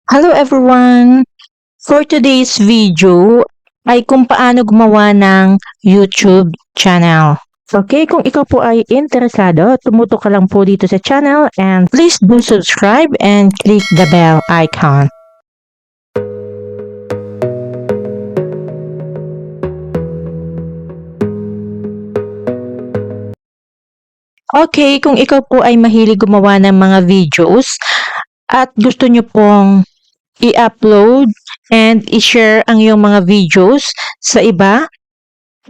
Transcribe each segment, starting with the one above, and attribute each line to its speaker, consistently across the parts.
Speaker 1: Hello everyone! For today's video ay kung paano gumawa ng YouTube channel. Okay, kung ikaw po ay interesado, tumutok ka lang po dito sa channel and please do subscribe and click the bell icon. Okay, kung ikaw po ay mahilig gumawa ng mga videos at gusto nyo pong i-upload and i-share ang iyong mga videos sa iba,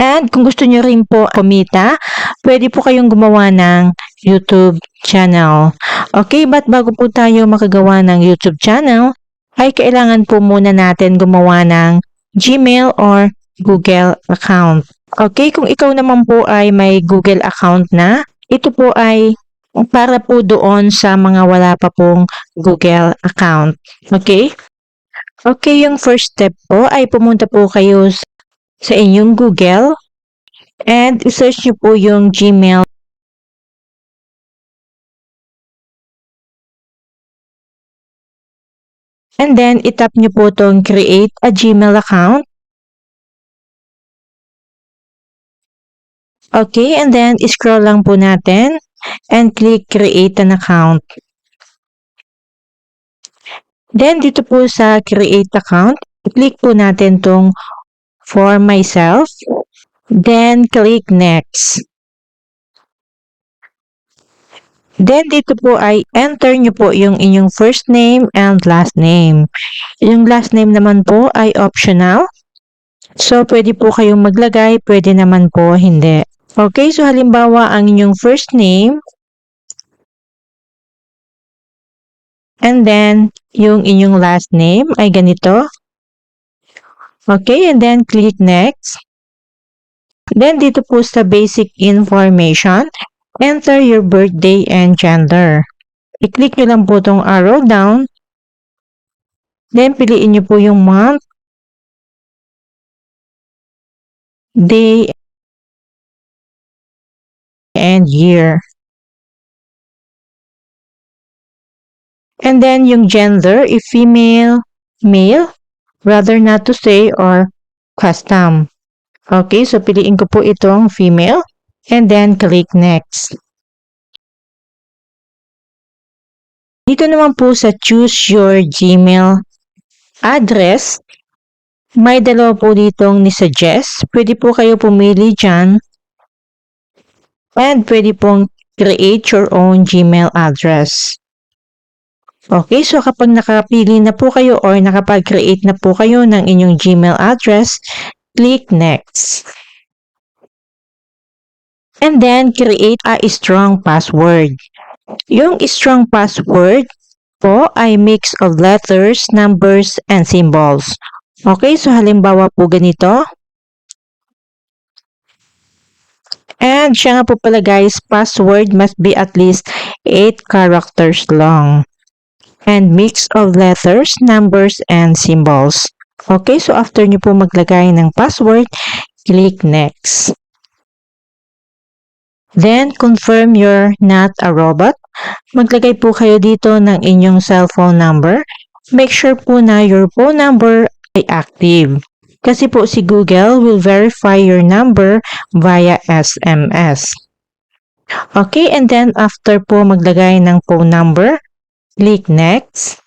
Speaker 1: and kung gusto nyo rin po kumita, pwede po kayong gumawa ng YouTube channel. Okay, but bago po tayo makagawa ng YouTube channel, ay kailangan po muna natin gumawa ng Gmail or Google account. Okay, kung ikaw naman po ay may Google account na, ito po ay para po doon sa mga wala pa pong Google account. Okay? Okay, yung first step po ay pumunta po kayo sa inyong Google and i-search nyo po yung Gmail. And then, itap nyo po itong create a Gmail account. Okay, and then, scroll lang po natin and click create an account. Then, dito po sa create account, click po natin itong for myself. Then, click next. Then, dito po ay enter nyo po yung inyong first name and last name. Yung last name naman po ay optional. So, pwede po kayong maglagay, pwede naman po hindi. Okay, so halimbawa ang inyong first name and then yung inyong last name ay ganito. Okay, and then click next. Then dito po sa basic information, enter your birthday and gender. I-click nyo lang po itong arrow down. Then piliin nyo po yung month, day, and year. And then yung gender, if female, male, rather not to say, or custom. Okay, so piliin ko po itong female and then click next. Dito naman po sa choose your Gmail address, may dalawa po ditong ni-suggest. Pwede po kayo pumili dyan and pwede pong create your own Gmail address. Okay, so kapag nakapili na po kayo or nakapag-create na po kayo ng inyong Gmail address, click next. And then, create a strong password. Yung strong password po ay mix of letters, numbers, and symbols. Okay, so halimbawa po ganito. And siya nga po pala guys, password must be at least 8 characters long. And mix of letters, numbers, and symbols. Okay, so after nyo po maglagay ng password, click next. Then, confirm you're not a robot. Maglagay po kayo dito ng inyong cellphone number. Make sure po na your phone number ay active. Kasi po si Google will verify your number via SMS. Okay, and then after po maglagay ng phone number, click next.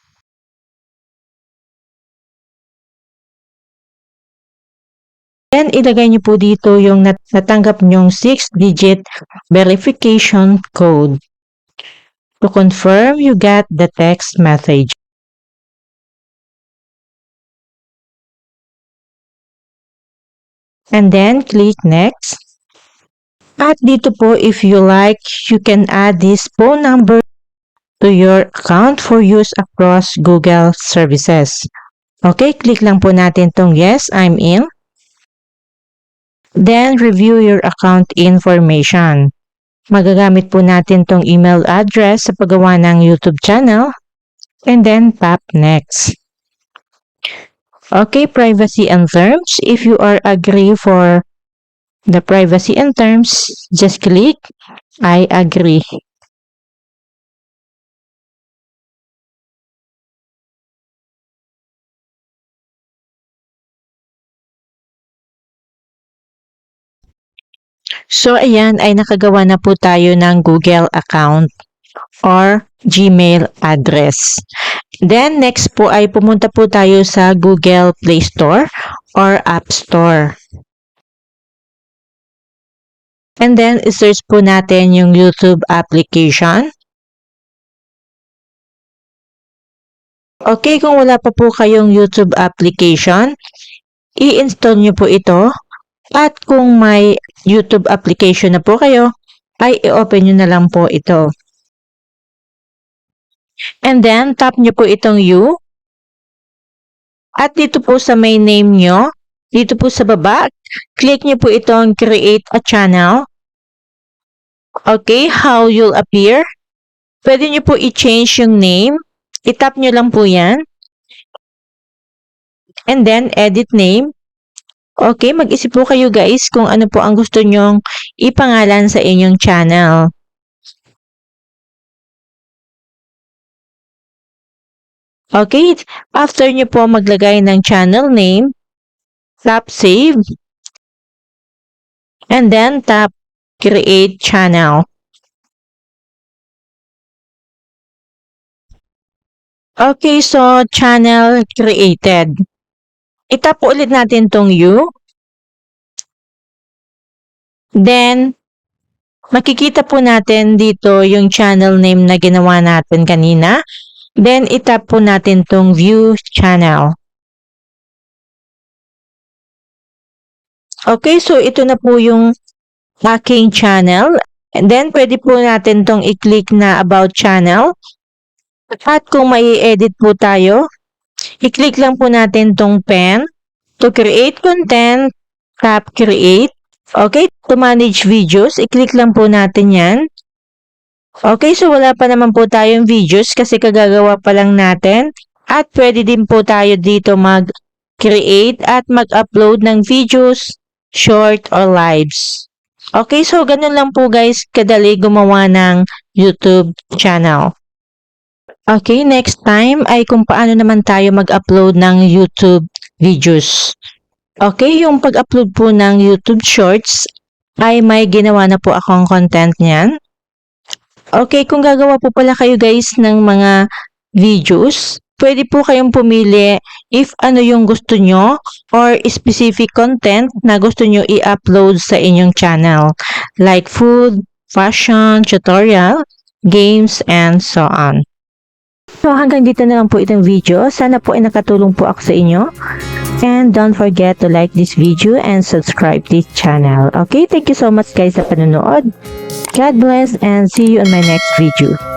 Speaker 1: Then, ilagay niyo po dito yung natanggap nyong 6-digit verification code. To confirm you got the text message. And then, click next. At dito po, if you like, you can add this phone number to your account for use across Google services. Okay, click lang po natin tong yes, I'm in. Then, review your account information. Magagamit po natin tong email address sa paggawa ng YouTube channel. And then, tap next. Okay, privacy and terms. If you are agree for the privacy and terms, just click I agree. So, ayan ay nakagawa na po tayo ng Google account or Gmail address. Then, next po ay pumunta po tayo sa Google Play Store or App Store. And then, search po natin yung YouTube application. Okay, kung wala pa po kayong YouTube application, i-install nyo po ito. At kung may YouTube application na po kayo, ay i-open nyo na lang po ito. And then, tap nyo po itong U. At dito po sa may name nyo, dito po sa baba, click nyo po itong Create a Channel. Okay, how you'll appear. Pwede nyo po i-change yung name. I-tap nyo lang po yan. And then, edit name. Okay, mag-isip po kayo guys kung ano po ang gusto nyong ipangalan sa inyong channel. Okay, after nyo po maglagay ng channel name, tap Save. And then, tap Create Channel. Okay, so channel created. Itap po ulit natin tong U. Then, makikita po natin dito yung channel name na ginawa natin kanina. Then, itap po natin tong View Channel. Okay, so ito na po yung aking channel. And then, pwede po natin tong i-click na About Channel. At kung may edit po tayo, i-click lang po natin tong pen. To create content, tap Create. Okay, to manage videos, i-click lang po natin yan. Okay, so wala pa naman po tayong videos kasi kagagawa pa lang natin. At pwede din po tayo dito mag-create at mag-upload ng videos, short or lives. Okay, so ganun lang po guys, kadali gumawa ng YouTube channel. Okay, next time ay kung paano naman tayo mag-upload ng YouTube videos. Okay, yung pag-upload po ng YouTube Shorts ay may ginawa na po akong content niyan. Okay, kung gagawa po pala kayo guys ng mga videos, pwede po kayong pumili if ano yung gusto nyo or specific content na gusto nyo i-upload sa inyong channel. Like food, fashion, tutorial, games, and so on. So hanggang dito na lang po itong video. Sana po ay nakatulong po ako sa inyo. And don't forget to like this video and subscribe this channel. Okay, thank you so much guys sa panonood. God bless and see you on my next video.